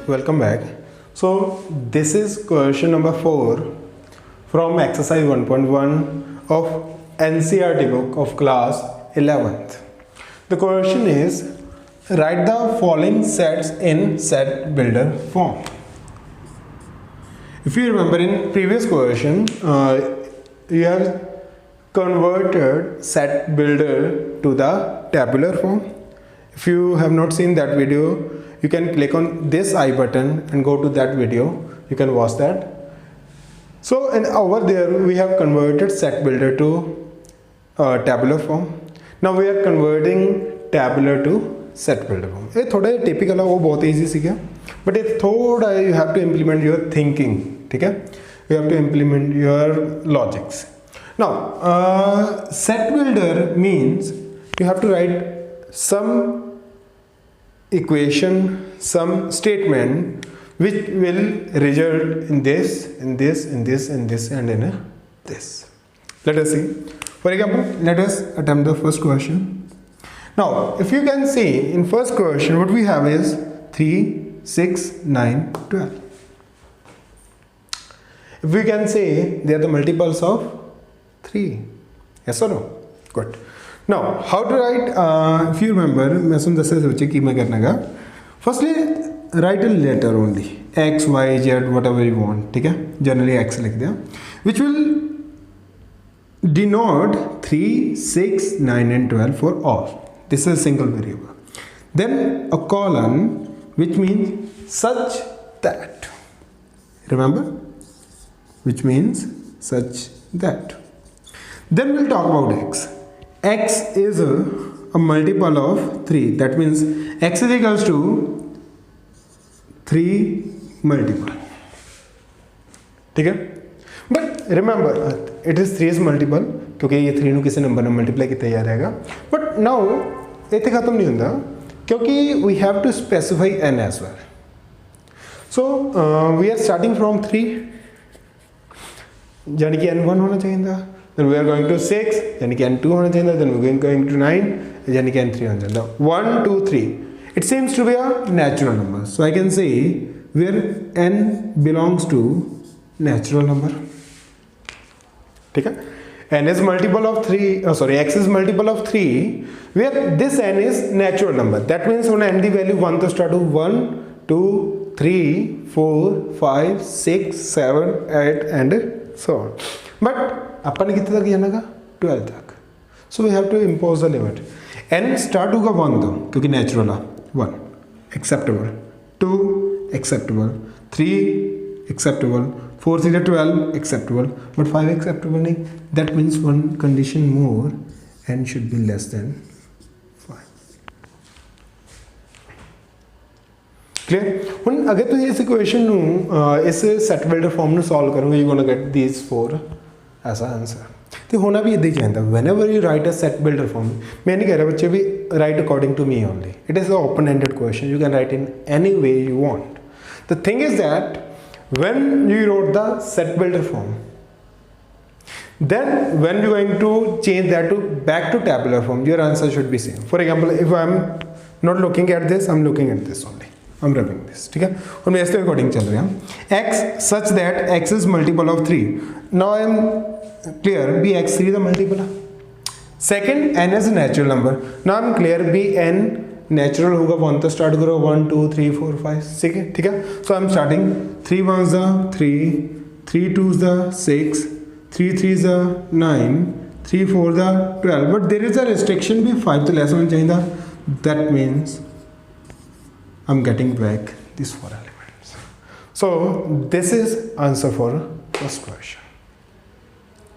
welcome back. So this is question number 4 from exercise 1.1 of NCERT book of class 11th. The question is, write the following sets in set builder form. If you remember, in previous question you have converted set builder to the tabular form. If you have not seen that video, you can click on this I button and go to that video. You can watch that. So and over there we have converted set builder to tabular form. Now we are converting tabular to set builder form. It's थोड़ा typical है, वो बहुत easy सी है. But it's थोड़ा you have to implement your thinking. ठीक है? You have to implement your logics. Now set builder means you have to write some equation, some statement which will result in this, in this, in this, in this, and in this. Let us see. For example, let us attempt the first question. Now, if you can see in first question, what we have is 3, 6, 9, 12. If we can say they are the multiples of 3. Yes or no? Good. Now, how to write? If you remember, firstly, write a letter only. X, Y, Z, whatever you want. Okay? Generally, X like that. Which will denote 3, 6, 9, and 12 for all. This is a single variable. Then a colon, which means such that. Remember? Which means such that. Then we'll talk about X. X is a multiple of 3. That means X is equals to 3 multiple. Okay? But remember, it is 3 is multiple क्योंकि ये 3 नु किसी number में multiply किया जा रहेगा. But now इतने खत्म नहीं होता क्योंकि we have to specify n as well. So we are starting from 3. यानी कि n1 होना चाहिए था. Then we are going to 6, यानी कि n2 होना चाहिए था. Then we are going to 9, यानी कि n3 होना चाहिए था. 1, 2, 3. It seems to be a natural number. So I can say where n belongs to natural number. ठीक है? N is multiple of 3. X is multiple of 3. Where this n is natural number. That means when n the value 1 to start to 1, 2, 3, 4, 5, 6, 7, 8, and so on. But अपन ने कितने तक जाना का 12 तक. So we have to impose the limit. n start होगा 1 दो क्योंकि natural है 1 acceptable, 2 acceptable, 3 acceptable, 4 3 12 acceptable, but 5 acceptable नहीं. That means one condition more, n should be less than 5. Clear? When अगर तो इस equation नु इस set builder form नु solve करूँगा, you gonna get these 4 as an answer. तो होना भी इधर ही चाहिए. Whenever you write a set builder form, मैं नहीं कह रहा बच्चे भी write according to me only. It is an open-ended question. You can write in any way you want. The thing is that when you wrote the set builder form, then when you are going to change that to back to tabular form, your answer should be same. For example, if I am not looking at this, I am looking at this only. I am rubbing this. ठीक है? और मैं इसके according चल रहा हूँ. X such that X is multiple of 3. Now I am clear. Be X3 the multiple. Second, n is a natural number. Now I am clear. Be n natural होगा 1 तो start करो 1 2 3 4 5 ठीक है? ठीक है? So I am starting 3 1s the 3, 3 2s the 6, 3 3s the 9, 3 4 the 12. But there is a restriction. Be 5 तो less होना चाहिए था. That means I'm getting back these 4 elements. So this is answer for first question.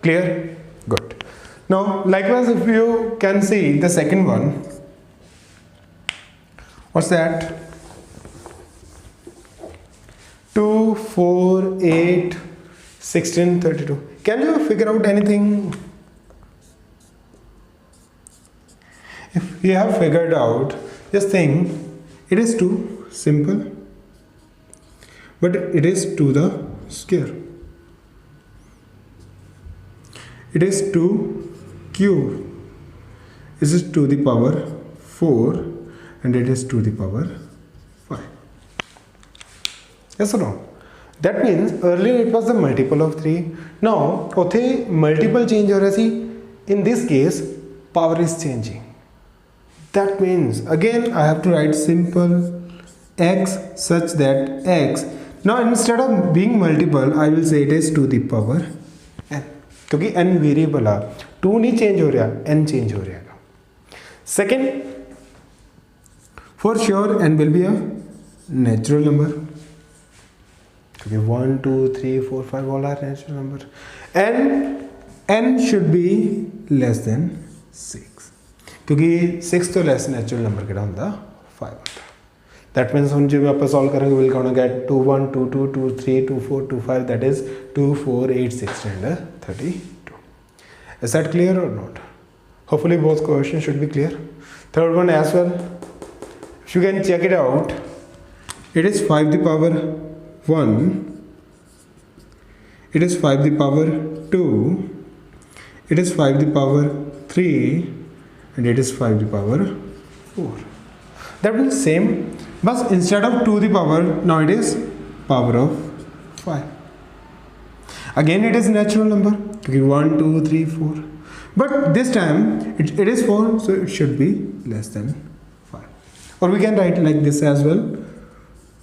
Clear? Good. Now likewise, if you can see the second one, what's that? 2, 4, 8, 16, 32. Can you figure out anything? If you have figured out, just think it is too simple, but it is to the square. It is 2 cube. This is to the power 4 and it is to the power 5. Yes or no? That means earlier it was the multiple of 3. Now ਉੱਥੇ multiple change ਹੋ ਰਿਹਾ ਸੀ. In this case power is changing. That means again I have to write simple x such that x, now instead of being multiple I will say it is to the power n, क्योंकि n variable आ 2 नहीं change हो रहा, n change हो रहा है. Second, for sure n will be a natural number, क्योंकि 1 2 3 4 5 all are natural number, and n should be less than 6, क्योंकि 6 तो less natural number केड़ा होंदा 5 होंदा. That means हम जब आप solve करेंगे we'll gonna get 2 1 2 2 2 3 2 4 2 5, that is 2 4 8 6 and 32. Is that clear or not? Hopefully both questions should be clear. Third one as well, if you can check it out, it is 5 the power 1, it is 5 the power 2, it is 5 the power 3, and it is 5 the power 4. That means same, but instead of 2 the power, now it is power of 5. Again it is natural number, 1 2 3 4, but this time it is 4, so it should be less than 5. Or we can write like this as well,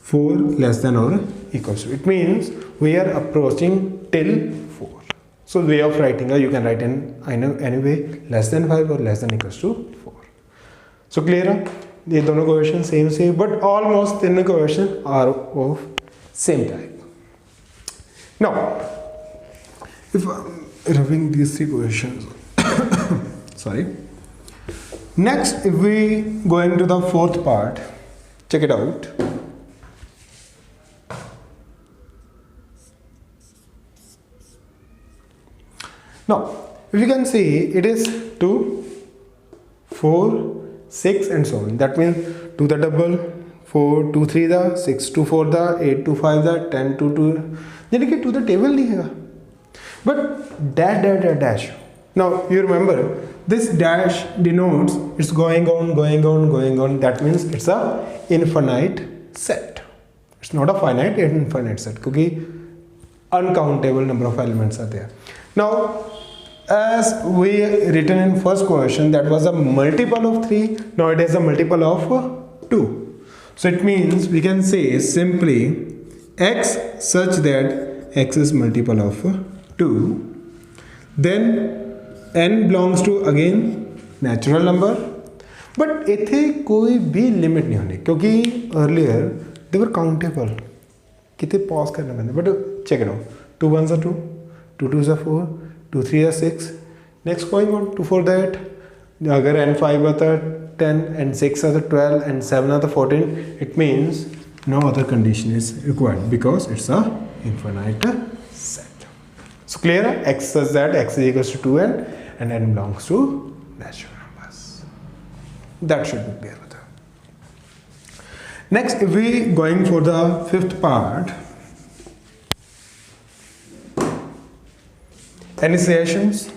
4 less than or equals to. It means we are approaching till 4. So way of writing, you can write in any way, less than 5 or less than equals to 4. So clear? ये दोनों question same से, but almost तीनों question are of same type. Now if I'm rubbing these 3 questions sorry. Next, if we going to the 4th part, check it out. Now if you can see, it is 2 4 6 and so on. That means 2 the double, 4 2 3 the, 6 2 4 the, 8 2 5 the, 10 2 2, यानी कि 2 the table नहीं है, but dash dash dash dash. Now you remember this dash denotes it's going on going on going on. That means it's a infinite set. It's not a finite, it's infinite set, क्योंकि uncountable number of elements are there. Now as we written in first question, that was a multiple of 3, now it is a multiple of 2. So it means we can say simply x such that x is multiple of 2, then n belongs to again natural number, but इथे कोई भी limit नहीं होनी, क्योंकि earlier they were countable, कितने pause करना पड़ता, but check it out, 2 1s are 2, 2 2s are 4, 2 3 are 6, next going on 2 4 that, अगर n 5 आता 10 and 6 are the 12 and 7 are the 14, it means no other condition is required because it's a infinite set. So clear? X says that x is equals to 2n and n belongs to natural numbers. That should be clear with that. Next, if we going for the 5th part, any suggestions?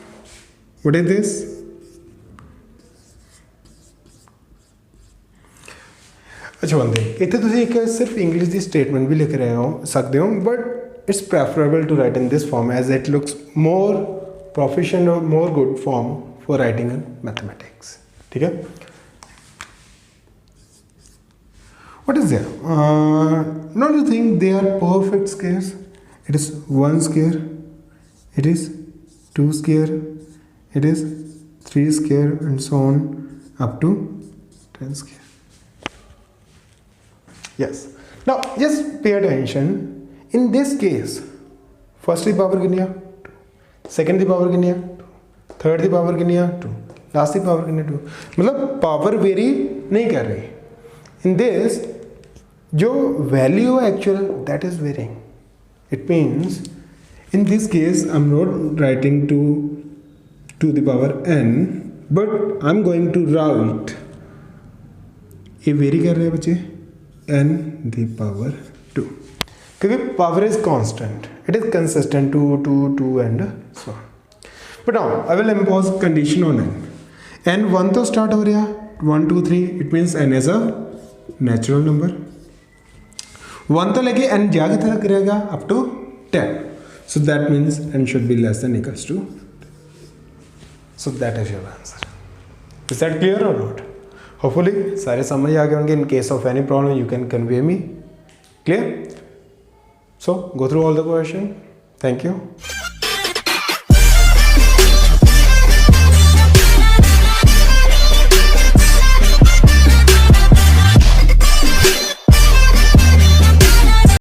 What is this? अच्छा बंदे इतने तुझे एक सिर्फ English की statement भी लिख रहे हो सकते हो, but it's preferable to write in this form as it looks more proficient और more good form for writing in mathematics. ठीक है, what is there? Not you think they are perfect squares? It is 1 square, it is 2 square, it is 3 square, and so on up to 10 square. Yes. Now just pay attention. In this case, first the power कितनी है 2, second the power कितनी है 2, third the power कितनी है 2, last the power कितनी है 2. मतलब power vary नहीं कर रही. In this जो value actual that is varying. It means in this case I'm not writing to the power n, but I'm going to write ये vary कर रहे हैं बच्चे n the power 2, क्योंकि power is constant, it is consistent 2 and so on. But now I will impose condition on n. n 1 तो start हो रहा 1 2 3, it means n is a natural number. 1 तो लेके n जा कितना तक रहेगा up to 10. So that means n should be less than equals to. So that is your answer. Is that clear or not? Hopefully सारे समझ आ गए होंगे. In case of any problem you can convey me. Clear? So go through all the question. Thank you.